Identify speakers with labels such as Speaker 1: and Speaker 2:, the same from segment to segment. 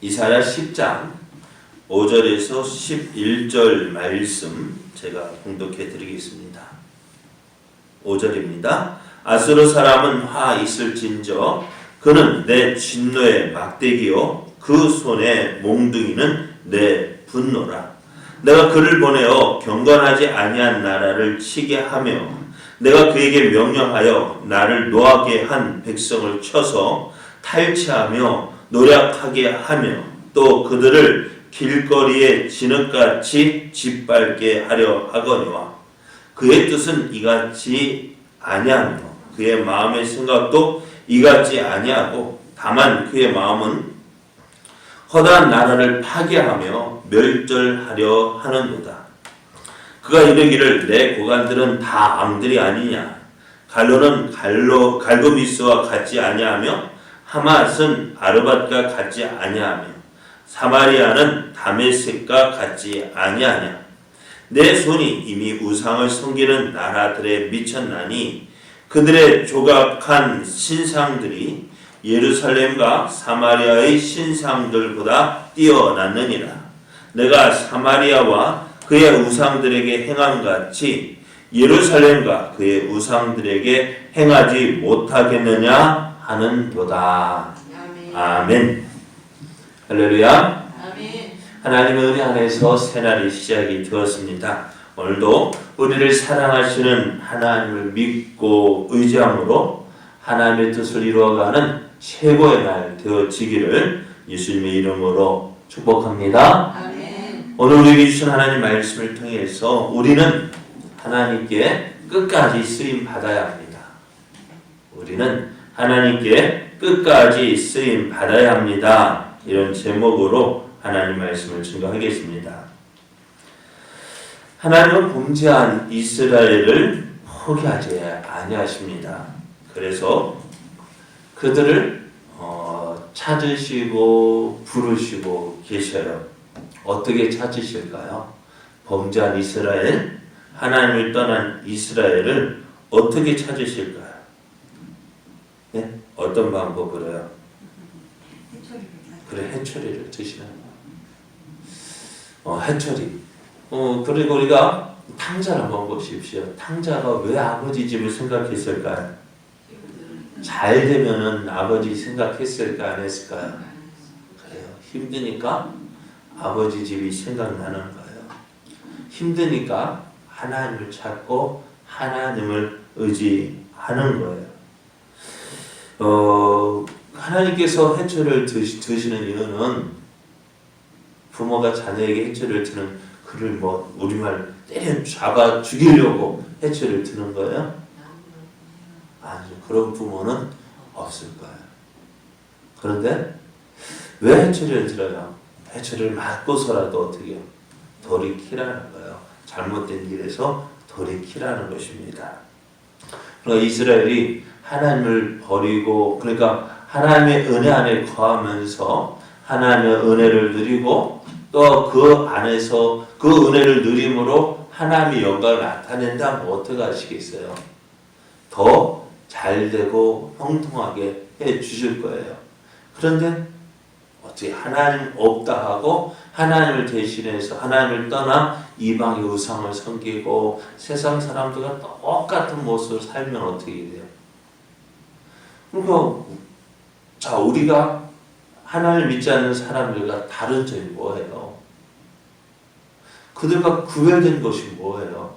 Speaker 1: 이사야 10장 5절에서 11절 말씀 제가 봉독해 드리겠습니다. 5절입니다. 아수르 사람은 화 있을진저 그는 내 진노의 막대기요 그 손의 몽둥이는 내 분노라. 내가 그를 보내어 경건하지 아니한 나라를 치게 하며 내가 그에게 명령하여 나를 노하게 한 백성을 쳐서 탈취하며 노략하게 하며 또 그들을 길거리에 진흙같이 짓밟게 하려 하거니와 그의 뜻은 이같지 아니하며 그의 마음의 생각도 이같지 아니하고 다만 그의 마음은 허다한 나라를 파괴하며 멸절하려 하는도다. 그가 이르기를 내 고관들은 다 앙들이 아니냐 갈로는 갈고미스와 같지 아니하며 하맛은 아르밧과 같지 아니하며 사마리아는 다메섹과 같지 아니하냐. 내 손이 이미 우상을 섬기는 나라들에 미쳤나니 그들의 조각한 신상들이 예루살렘과 사마리아의 신상들보다 뛰어났느니라. 내가 사마리아와 그의 우상들에게 행함같이 예루살렘과 그의 우상들에게 행하지 못하겠느냐 하는도다. 아멘. 할렐루야.
Speaker 2: 아멘.
Speaker 1: 하나님의 은혜 안에서 새날이 시작이 되었습니다. 오늘도 우리를 사랑하시는 하나님을 믿고 의지함으로 하나님의 뜻을 이루어가는 최고의 날 되어지기를 예수님의 이름으로 축복합니다.
Speaker 2: 아멘.
Speaker 1: 오늘 우리에게 주신 하나님 말씀을 통해서 우리는 하나님께 끝까지 쓰임 받아야 합니다. 우리는 하나님께 끝까지 쓰임 받아야 합니다. 이런 제목으로 하나님 말씀을 증거하겠습니다. 하나님은 범죄한 이스라엘을 포기하지 아니하십니다. 그래서 그들을 찾으시고 부르시고 계셔요. 어떻게 찾으실까요? 범죄한 이스라엘, 하나님을 떠난 이스라엘을 어떻게 찾으실까요? 네? 어떤 방법으로요? 그래, 해초리를 드시는 거예요. 해초리. 그리고 우리가 탕자를 한번 보십시오. 탕자가 왜 아버지 집을 생각했을까요? 잘 되면은 아버지 생각했을까 안 했을까요? 그래요. 힘드니까 아버지 집이 생각나는 거예요. 힘드니까 하나님을 찾고 하나님을 의지하는 거예요. 하나님께서 해초를 드시는 이유는 부모가 자녀에게 해초를 드는 그를 우리말 때려 잡아 죽이려고 해초를 드는 거예요? 아니요. 그런 부모는 없을 거예요. 그런데 왜 해초를 들어요? 해초를 맞고서라도 어떻게 해요? 돌이키라는 거예요. 잘못된 길에서 돌이키라는 것입니다. 그러니까 이스라엘이 하나님을 버리고 그러니까 하나님의 은혜 안에 거하면서 하나님의 은혜를 누리고 또 그 안에서 그 은혜를 누림으로 하나님의 영광을 나타낸다면 어떻게 하시겠어요? 더 잘되고 형통하게 해 주실 거예요. 그런데 어떻게 하나님 없다 하고 하나님을 대신해서 하나님을 떠나 이방의 우상을 섬기고 세상 사람들과 똑같은 모습을 살면 어떻게 돼요? 그러니까 자, 우리가 하나님을 믿지 않는 사람들과 다른 점이 뭐예요? 그들과 구별된 것이 뭐예요?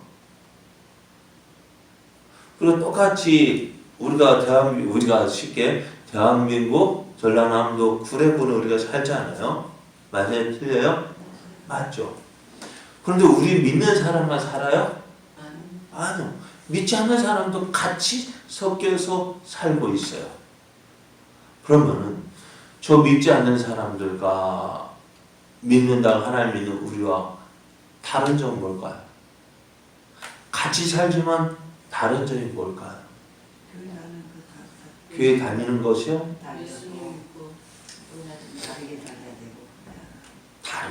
Speaker 1: 그리고 똑같이 우리가 쉽게 대한민국, 전라남도, 구례군에 우리가 살잖아요. 맞아요? 틀려요? 맞죠? 그런데 우리 믿는 사람만 살아요? 아니요. 믿지 않는 사람도 같이 섞여서 살고 있어요. 그러면은 저 믿지 않는 사람들과 믿는다고 하나님 믿는 우리와 다른 점은 뭘까요? 같이 살지만 다른 점이 뭘까요? 교회 다니는 것이요?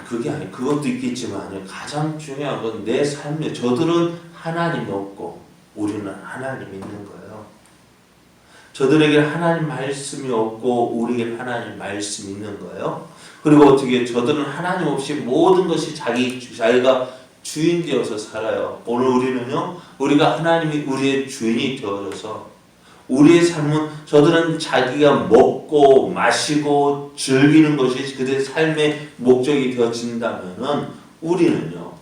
Speaker 1: 그게 아니에요. 그것도 있겠지만 가장 중요한 건 내 삶에 저들은 하나님이 없고 우리는 하나님 있는 거예요. 저들에게 하나님 말씀이 없고 우리에게 하나님 말씀이 있는 거예요. 그리고 어떻게 저들은 하나님 없이 모든 것이 자기가 주인 되어서 살아요. 오늘 우리는요, 우리가 하나님이 우리의 주인이 되어져서 우리의 삶은 저들은 자기가 먹고 마시고 즐기는 것이 그들의 삶의 목적이 되어진다면은 우리는요,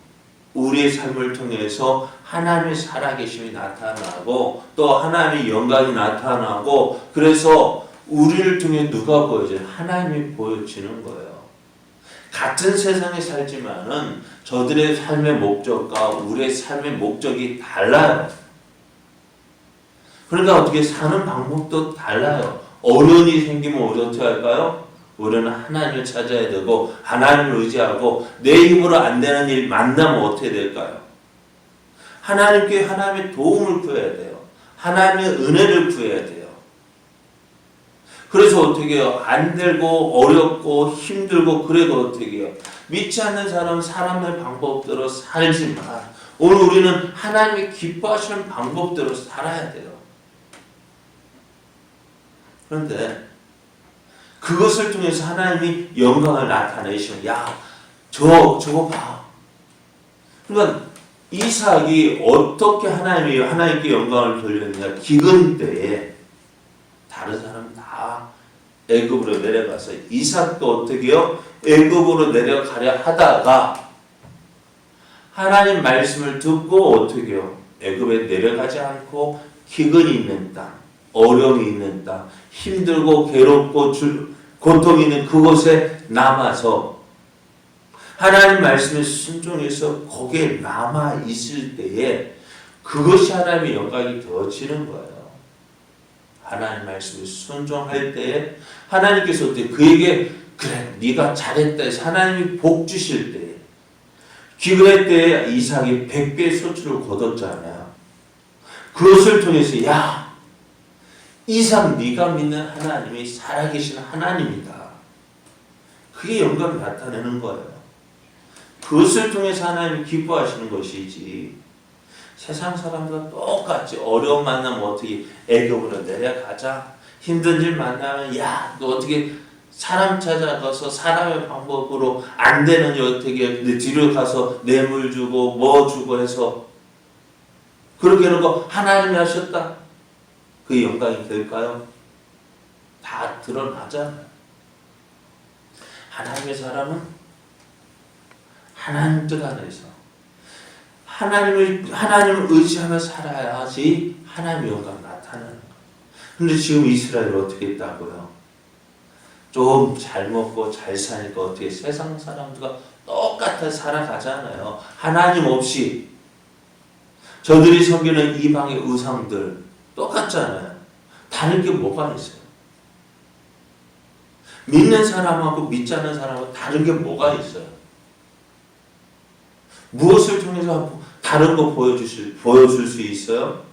Speaker 1: 우리의 삶을 통해서 하나님의 살아계심이 나타나고 또 하나님의 영광이 나타나고 그래서 우리를 통해 누가 보여져요? 하나님이 보여지는 거예요. 같은 세상에 살지만은 저들의 삶의 목적과 우리의 삶의 목적이 달라요. 그러니까 어떻게 사는 방법도 달라요. 어려운 일이 생기면 우리 어떻게 할까요? 우리는 하나님을 찾아야 되고 하나님을 의지하고 내 힘으로 안 되는 일 만나면 어떻게 될까요? 하나님께 하나님의 도움을 구해야 돼요. 하나님의 은혜를 구해야 돼요. 그래서 어떻게 해요? 안 되고 어렵고 힘들고 그래도 어떻게 해요? 믿지 않는 사람은 사람의 방법대로 살지만 오늘 우리는 하나님이 기뻐하시는 방법대로 살아야 돼요. 그런데 그것을 통해서 하나님이 영광을 나타내시면 야, 저거 봐. 그러니까 이삭이 어떻게 하나님께 영광을 돌렸느냐. 기근 때에 다른 사람 다 애굽으로 내려가서 이삭도 어떻게 해요? 애굽으로 내려가려 하다가 하나님 말씀을 듣고 어떻게 해요? 애굽에 내려가지 않고 기근이 있는 땅, 어려움이 있는 땅, 힘들고 괴롭고 고통이 있는 그곳에 남아서 하나님 말씀에 순종해서 거기에 남아 있을 때에 그것이 하나님의 영광이 되어지는 거예요. 하나님 말씀에 순종할 때에 하나님께서 그에게 그래 네가 잘했다 해서 하나님이 복 주실 때에 기근의 때에 이삭이 100배의 소출을 거뒀잖아요. 그것을 통해서 야 이삭 네가 믿는 하나님이 살아계신 하나님이다. 그게 영광을 나타내는 거예요. 그것을 통해서 하나님이 기뻐하시는 것이지 세상 사람들과 똑같이 어려움 만나면 어떻게 애굽으로 내려가자. 힘든 일 만나면 야 너 어떻게 사람 찾아가서 사람의 방법으로 안 되는 어떻게 뒤로 가서 뇌물 주고 뭐 주고 해서 그렇게 해놓고 하나님이 하셨다. 그 영광이 될까요? 다 드러나잖아요. 하나님의 사람은 하나님 뜻 안에서 하나님을 의지하며 살아야지 하나님의 영광 나타나는 거예요. 근데 지금 이스라엘 어떻게 했다고요? 좀 잘 먹고 잘 사니까 어떻게 세상 사람들과 똑같아 살아가잖아요. 하나님 없이 저들이 섬기는 이방의 우상들 똑같잖아요. 다른 게 뭐가 있어요? 믿는 사람하고 믿지 않는 사람하고 다른 게 뭐가 있어요? 무엇을 통해서 다른 거 보여줄 수 있어요?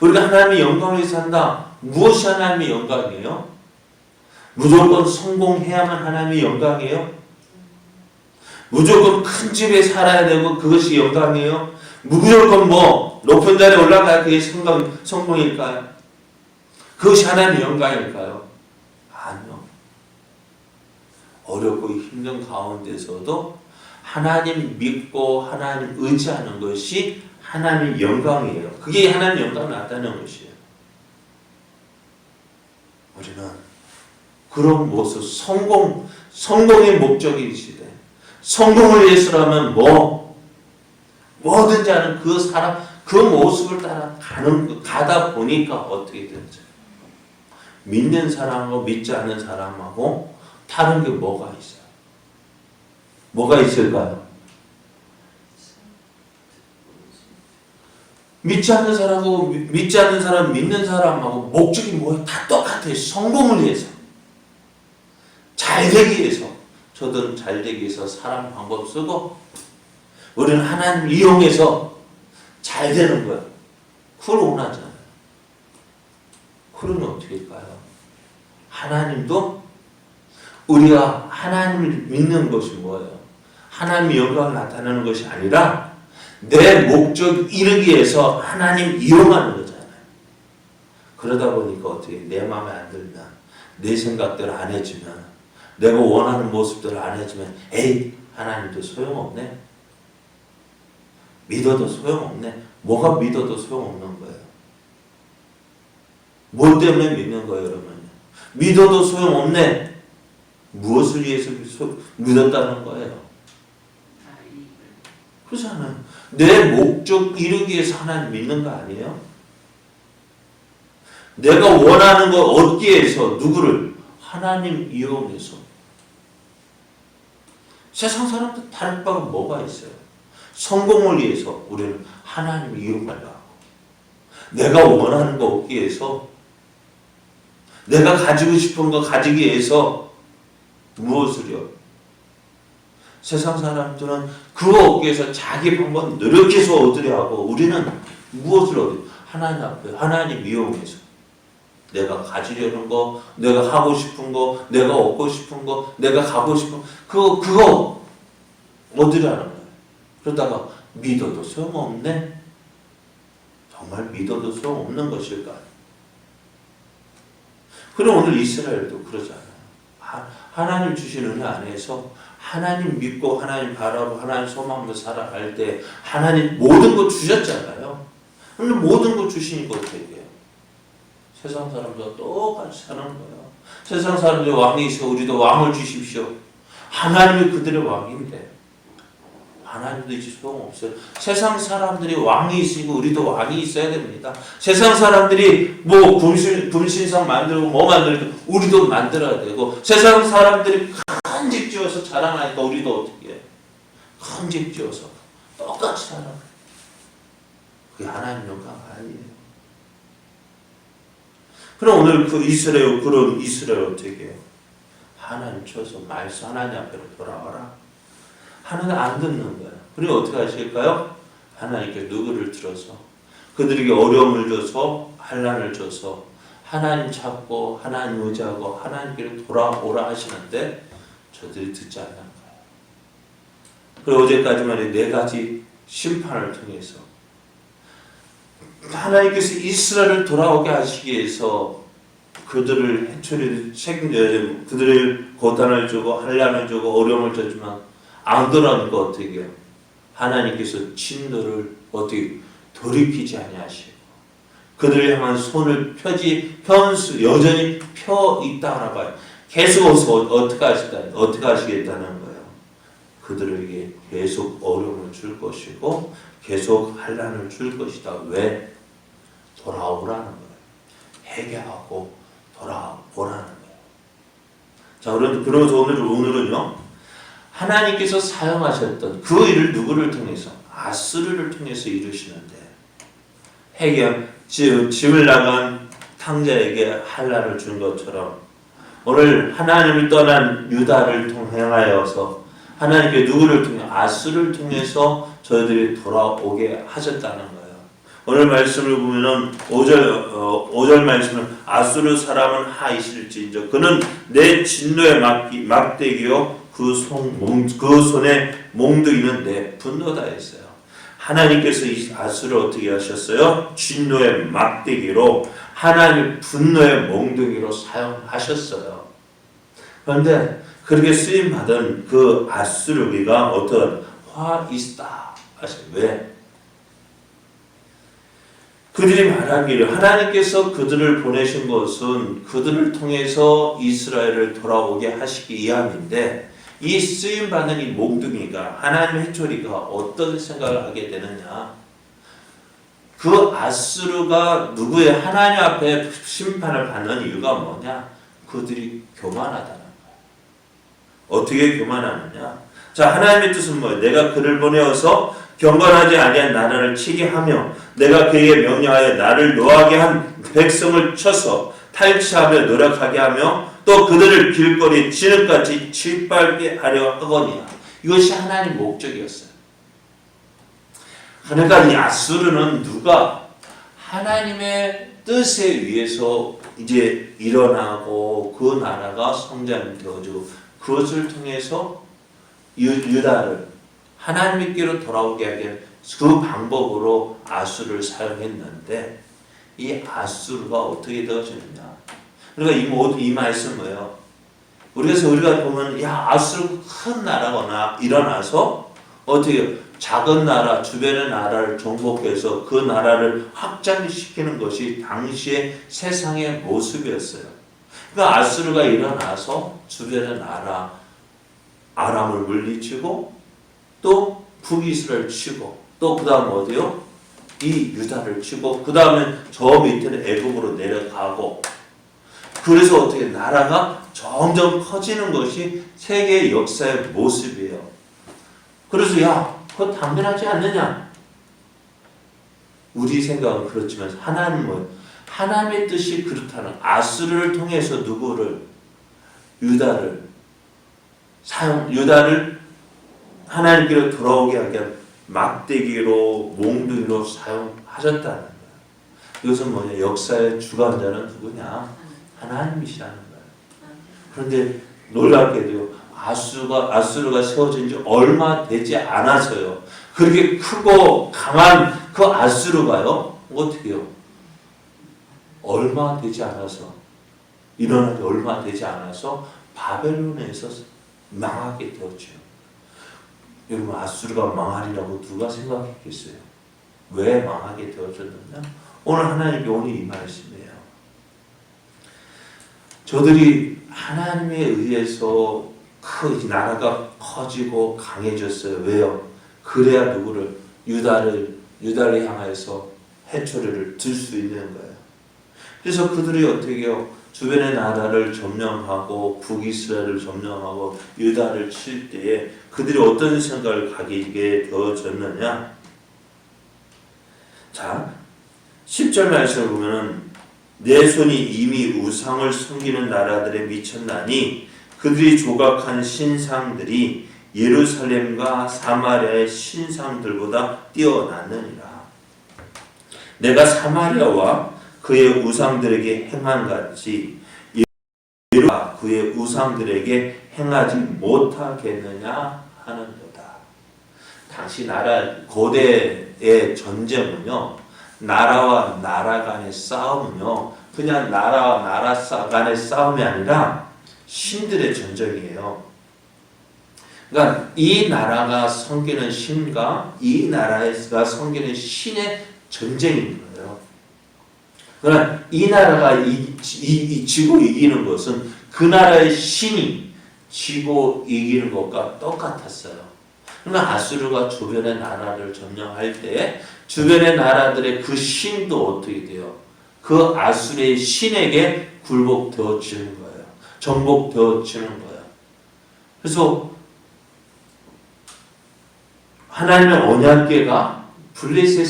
Speaker 1: 우리가 하나님의 영광을 위해서 산다. 무엇이 하나님의 영광이에요? 무조건 성공해야만 하나님의 영광이에요? 무조건 큰 집에 살아야 되고 그것이 영광이에요? 무조건 높은 자리에 올라가야 그게 성공일까요? 그것이 하나님의 영광일까요? 아니요. 어렵고 힘든 가운데서도 하나님 믿고 하나님 의지하는 것이 하나님의 영광이에요. 그게 하나님의 영광을 나타내는 것이에요. 우리는 그런 모습, 성공의 목적이시대. 성공을 위해서라면 뭐든지 하는 그 사람, 그 모습을 따라 가다 보니까 어떻게 되죠? 믿는 사람하고 믿지 않는 사람하고 다른 게 뭐가 있어요? 뭐가 있을까요? 믿지 않는 사람하고 믿지 않는 사람, 믿는 사람하고 목적이 뭐예요? 다 똑같아요. 성공을 위해서. 잘 되기 위해서. 저들은 잘 되기 위해서 사람 방법 쓰고 우리는 하나님 이용해서 잘 되는 거예요. 그걸 원하잖아요. 그러면 어떻게 할까요? 하나님도 우리가 하나님을 믿는 것이 뭐예요? 하나님의 영광을 나타내는 것이 아니라 내 목적 이루기 위해서 하나님 이용하는 거잖아요. 그러다 보니까 어떻게 내 마음에 안 들면, 내 생각대로 안 해주면, 내가 원하는 모습대로 안 해주면 에이 하나님도 소용없네, 믿어도 소용없네. 뭐가 믿어도 소용없는 거예요? 뭐 때문에 믿는 거예요 여러분? 믿어도 소용없네. 무엇을 위해서 믿었다는 거예요? 그렇잖아요. 내 목적 이루기 위해서 하나님 믿는 거 아니에요? 내가 원하는 거 얻기 위해서 누구를? 하나님 이용해서. 세상 사람들 다른 바가 뭐가 있어요? 성공을 위해서 우리는 하나님 이용하려고 하고, 내가 원하는 거 얻기 위해서, 내가 가지고 싶은 거 가지기 위해서 무엇을요? 세상 사람들은 그거 얻기 위해서 자기 방법 노력해서 얻으려 하고, 우리는 무엇을 얻어요? 하나님 앞에 하나님 이용해서 내가 가지려는 거, 내가 하고 싶은 거, 내가 얻고 싶은 거, 내가 가고 싶은 거, 그거 얻으려는 거예요. 그러다가 믿어도 소용없네? 정말 믿어도 소용없는 것일까요? 그럼 오늘 이스라엘도 그러잖아요. 하나님 주신 은혜 안에서 하나님 믿고 하나님 바라고 하나님 소망으로 살아갈 때 하나님 모든 거 주셨잖아요. 근데 모든 거 주시니까 어떻게 해요? 세상 사람들과 똑같이 사는 거예요. 세상 사람들이 왕이 있어 우리도 왕을 주십시오. 하나님이 그들의 왕인데 하나님도 이제 소용없어요. 세상 사람들이 왕이 있으니까 우리도 왕이 있어야 됩니다. 세상 사람들이 뭐 금신상 만들고 뭐 만들고 우리도 만들어야 되고, 세상 사람들이 큰 집 지어서 자랑하니까 우리도 어떻게 해요? 큰 집 지어서 똑같이 살아요. 그게 하나님 영광 아니에요. 그럼 오늘 그런 이스라엘 어떻게 해요? 하나님 쳐서 말씀 하나님 앞으로 돌아와라. 하나님 안 듣는 거예요. 그리고 어떻게 하실까요? 하나님께 누구를 들어서 그들에게 어려움을 줘서 환난을 줘서 하나님 찾고 하나님 의지하고 하나님께로 돌아오라 하시는데 저들이 듣지 않는 거예요. 그리고 어제까지만 해도 4가지 심판을 통해서 하나님께서 이스라엘을 돌아오게 하시기 위해서 그들을 해초리 책임져야 되고, 그들을 고단을 주고 환난을 주고 어려움을 주지만 안 돌아오니까 어떻게 해요? 하나님께서 진노를 어떻게 돌이키지 아니하시고 그들을 향한 손을 여전히 펴 있다 봐요. 계속 어떻게 하시겠다는 거예요? 그들에게 계속 어려움을 줄 것이고 계속 환난을 줄 것이다. 왜? 돌아오라는 거예요. 회개하고 돌아오라는 거예요. 자, 그러면서 오늘은요, 하나님께서 사용하셨던 그 일을 누구를 통해서? 아수르를 통해서 이루시는데, 집을 나간 탕자에게 환난을 준 것처럼 오늘 하나님을 떠난 유다를 통하여서 하나님께 누구를 통해? 아수르를 통해서 저희들이 돌아오게 하셨다는 거예요. 오늘 말씀을 보면은 5절 말씀은 아수르 사람은 하이실지인저 그는 내 진노의 막대기요 그 손에 몽둥이는 내 분노다 했어요. 하나님께서 이 아수를 어떻게 하셨어요? 진노의 막대기로 하나님 분노의 몽둥이로 사용하셨어요. 그런데 그렇게 쓰임 받은 그 아수르가 어떤 화이스다 하셔요. 왜? 그들이 말하기를 하나님께서 그들을 보내신 것은 그들을 통해서 이스라엘을 돌아오게 하시기 위함인데, 이 쓰임받는 이 몽둥이가 하나님의 해초리가 어떤 생각을 하게 되느냐, 그 아수르가 누구의 하나님 앞에 심판을 받는 이유가 뭐냐? 그들이 교만하다는 거예요. 어떻게 교만하느냐? 자, 하나님의 뜻은 뭐예요? 내가 그를 보내어서 경건하지 아니한 나라를 치게 하며 내가 그에게 명령하여 나를 노하게 한 백성을 쳐서 탈취하며 노력하게 하며 또 그들을 길거리 진흙같이 짓밟게 하려 하거니와. 이것이 하나님의 목적이었어요. 그러니까 이 아수르는 누가 하나님의 뜻에 의해서 이제 일어나고 그 나라가 성장되어지고 그것을 통해서 유다를 하나님께로 돌아오게 하게 그 방법으로 아수를 사용했는데, 이 아수르가 어떻게 되어지느냐. 그러니까 이 말씀 뭐예요? 우리가 보면 아수르 큰 나라거나 일어나서 어떻게 작은 나라 주변의 나라를 정복해서 그 나라를 확장시키는 것이 당시의 세상의 모습이었어요. 그러니까 아수르가 일어나서 주변의 나라 아람을 물리치고 또 북이스라엘 치고 또 그 다음 어디요? 이 유다를 치고 그 다음에 저 밑에는 애굽으로 내려가고 그래서 어떻게 나라가 점점 커지는 것이 세계의 역사의 모습이에요. 그래서 그거 당연하지 않느냐? 우리 생각은 그렇지만 하나님은 하나님의 뜻이 그렇다는 아수르를 통해서 누구를 유다를 하나님께로 돌아오게 하게 한 막대기로 몽둥이로 사용하셨다는 거예요. 이것은 뭐냐? 역사의 주관자는 누구냐? 하나님이시라는 거예요. 그런데 놀랍게도 아수르가 세워진 지 얼마 되지 않아서요. 그렇게 크고 강한 그 아수르가요. 어떻게 해요? 얼마 되지 않아서 일어나기 얼마 되지 않아서 바벨론에서 망하게 되었죠. 여러분 아수르가 망하리라고 누가 생각했겠어요? 왜 망하게 되어졌느냐? 오늘 하나님이 오늘 이 말씀이에요. 저들이 하나님에 의해서 그 나라가 커지고 강해졌어요. 왜요? 그래야 누구를 유다를 향해서 해초리를 들 수 있는 거예요. 그래서 그들이 어떻게 해요? 주변의 나라를 점령하고 북이스라엘을 점령하고 유다를 칠 때에 그들이 어떤 생각을 가지게 되어졌느냐? 자, 10절 말씀을 보면은 내 손이 이미 우상을 섬기는 나라들에 미쳤나니 그들이 조각한 신상들이 예루살렘과 사마리아의 신상들보다 뛰어났느니라. 내가 사마리아와 그의 우상들에게 행한 같이 예루살렘과 그의 우상들에게 행하지 못하겠느냐 하는도다. 당시 고대의 전쟁은요, 나라와 나라 간의 싸움은요, 그냥 나라와 나라 간의 싸움이 아니라 신들의 전쟁이에요. 그러니까 이 나라가 섬기는 신과 이 나라가 섬기는 신의 전쟁인 거예요. 그러나 이 나라가 지고 이기는 것은 그 나라의 신이 지고 이기는 것과 똑같았어요. 그러나 아수르가 주변의 나라를 점령할 때 주변의 나라들의 그 신도 어떻게 돼요? 그 아수르의 신에게 굴복되어지는 거예요. 정복되어지는 거예요. 그래서 하나님의 언약궤가 블레셋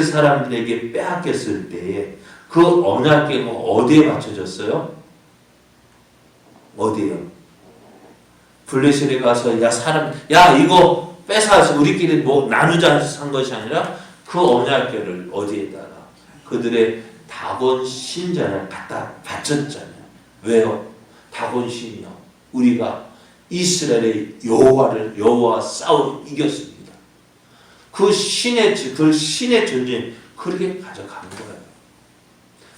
Speaker 1: 사람들에게 빼앗겼을 때에 그 언약궤가 어디에 맞춰졌어요? 어디에요? 블레셋에 가서 이거 뺏어서 우리끼리 뭐 나누자 한 것이 아니라 그 언약궤를 어디에다가 그들의 다곤 신전에 갖다 바쳤잖아요. 왜요? 다곤 신이요. 우리가 이스라엘의 여호와와 싸워 이겼습니다. 그 신의 전쟁 그렇게 가져간 거예요.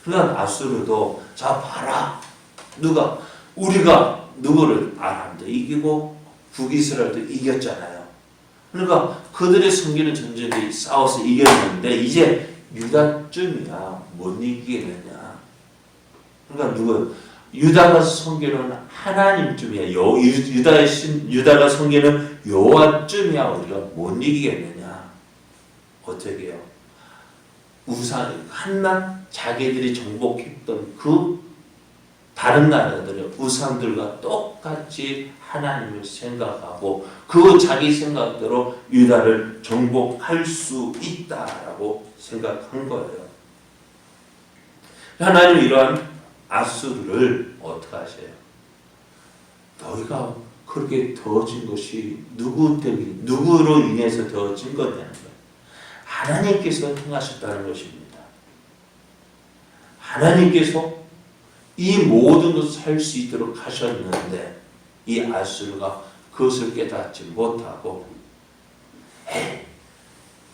Speaker 1: 그러나 아수르도 자 봐라, 우리가 누구를 아람도 이기고 북이스라엘도 이겼잖아요. 그러니까 그들의 섬기는 전쟁이 싸워서 이겼는데 이제 유다쯤이야 못 이기겠느냐. 그러니까 유다가 섬기는 하나님쯤이야. 유다가 섬기는 여호와쯤이야 우리가 못 이기겠느냐. 어떻게 해요? 한낱 자기들이 정복했던 그 다른 나라들의 우상들과 똑같이 하나님을 생각하고 그 자기 생각대로 유다를 정복할 수 있다라고 생각한 거예요. 하나님은 이러한 아수르를 어떻게 하세요? 너희가 그렇게 되어진 것이 누구로 인해서 되어진 거냐는 거예요. 하나님께서 행하셨다는 것입니다. 하나님께서 이 모든 것을 할 수 있도록 하셨는데 이 아수르가 그것을 깨닫지 못하고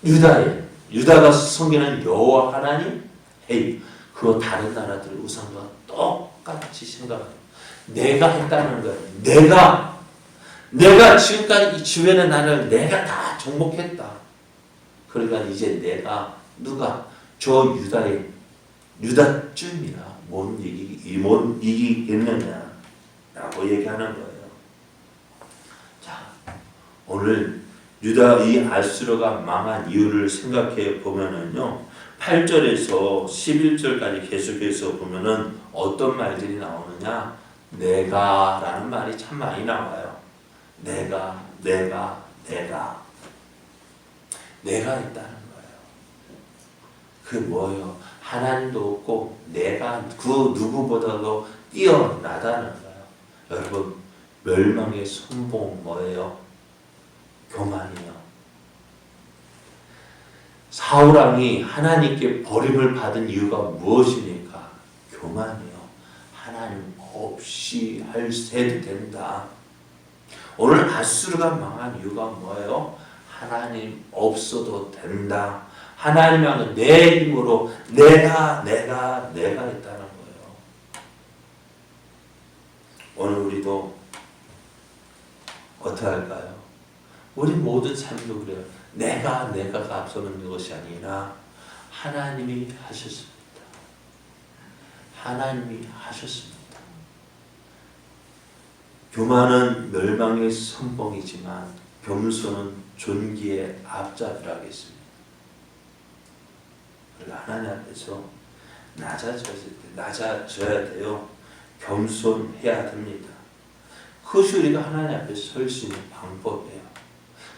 Speaker 1: 유다의 유다가 섬기는 여호와 하나님? 에이, 그거 다른 나라들 우상과 똑같이 생각해요. 내가 했다는 거예요. 내가 지금까지 이 주변의 나라를 내가 다 정복했다. 그러니까 이제 내가 저 유다쯤이나 못 이기겠느냐라고 얘기하는 거예요. 자, 오늘 이 아수르가 망한 이유를 생각해 보면은요, 8절에서 11절까지 계속해서 보면은 어떤 말들이 나오느냐, 내가라는 말이 참 많이 나와요. 내가 있다는 거예요. 그 뭐예요? 하나님도 없고 내가 그 누구보다도 뛰어나다는 거예요. 여러분, 멸망의 선봉 뭐예요? 교만이요. 사울왕이 하나님께 버림을 받은 이유가 무엇입니까? 교만이요. 하나님 없이 해도 된다. 오늘 아수르가 망한 이유가 뭐예요? 하나님 없어도 된다. 하나님은 내 힘으로 내가 했다는 거예요. 오늘 우리도 어떻게 할까요? 우리 모든 삶도 그래요. 내가 앞서는 것이 아니라 하나님이 하셨습니다. 하나님이 하셨습니다. 교만은 멸망의 선봉이지만 겸손은 존귀의 앞잡이라 하겠습니다. 하나님 앞에서 낮아져야 돼요. 겸손해야 됩니다. 그것이 우리가 하나님 앞에 설 수 있는 방법이에요.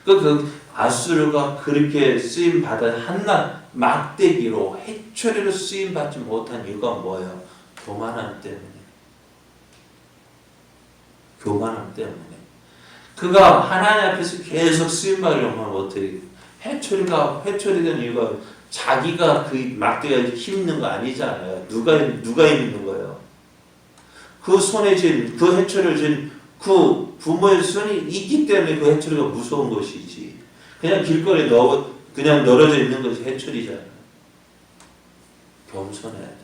Speaker 1: 그 아수르가 그렇게 쓰임받은 한낱 막대기로 해초리로 쓰임받지 못한 이유가 뭐예요? 교만함 때문에. 그가 하나님 앞에서 계속 쓰임받으려면 어떻게 해초리된 이유가 자기가 그 막대기가 힘있는 거 아니잖아요. 누가 힘있는 거예요? 그 손에 쥔 그 해초리를 쥔 그 부모의 손이 있기 때문에 그 해초리가 무서운 것이지. 그냥 길거리에 그냥 널어져 있는 것이 해초리잖아요. 겸손해야 돼요.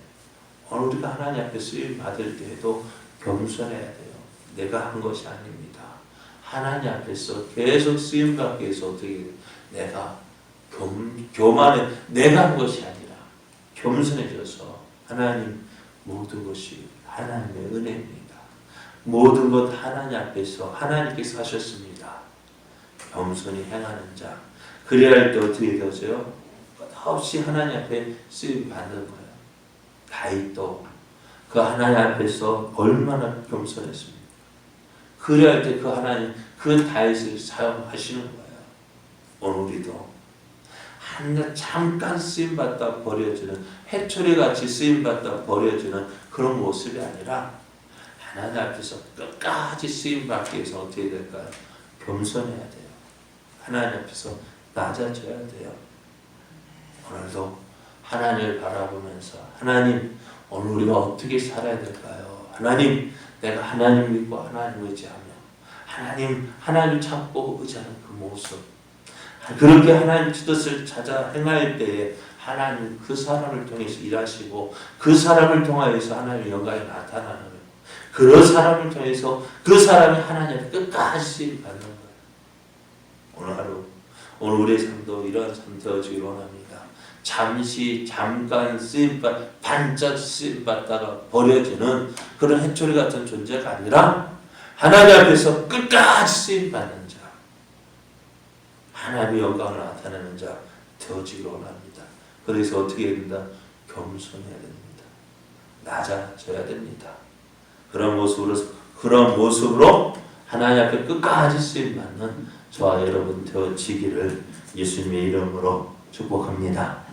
Speaker 1: 오늘 우리가 하나님 앞에 쓰임 받을 때에도 겸손해야 돼요. 내가 한 것이 아닙니다. 하나님 앞에서 계속 쓰임 받기 위해서 어떻게 내가 교만해 내가 한 것이 아니라 겸손해져서 하나님 모든 것이 하나님의 은혜입니다. 모든 것 하나님 앞에서 하나님께서 하셨습니다. 겸손히 행하는 자. 그래야 할 때 어떻게 되어져요? 끝없이 하나님 앞에 쓰임 받는 거예요. 다윗도 그 하나님 앞에서 얼마나 겸손했습니까? 그래야 할 때 그 하나님 그 다윗을 사용하시는 거예요. 오늘 우리도 한낱 잠깐 쓰임받다 버려지는 해초리같이 쓰임받다 버려지는 그런 모습이 아니라 하나님 앞에서 끝까지 쓰임받기 위해서 어떻게 될까요? 겸손해야 돼요. 하나님 앞에서 낮아져야 돼요. 오늘도 하나님을 바라보면서 하나님 오늘 우리가 어떻게 살아야 될까요? 하나님 내가 하나님 믿고 하나님 의지하며 하나님 찾고 의지하는 그 모습 그렇게 하나님 뜻을 찾아 행할 때에 하나님 그 사람을 통해서 일하시고 그 사람을 통하여서 하나님의 영광이 나타나는 거예요. 그런 사람을 통해서 그 사람이 하나님의 끝까지 쓰임받는 거예요. 오늘 하루 오늘 우리의 삶도 이러한 삶 되어지길 원합니다. 잠깐 반짝 쓰임받다가 버려지는 그런 해초리 같은 존재가 아니라 하나님 앞에서 끝까지 쓰임받는 자 하나님의 영광을 나타내는 자 되어지길 원합니다. 그래서 어떻게 해야 된다? 겸손해야 됩니다. 낮아져야 됩니다. 그런 모습으로 하나님 앞에 끝까지 쓰임받는 저와 여러분 되어지기를 예수님의 이름으로 축복합니다.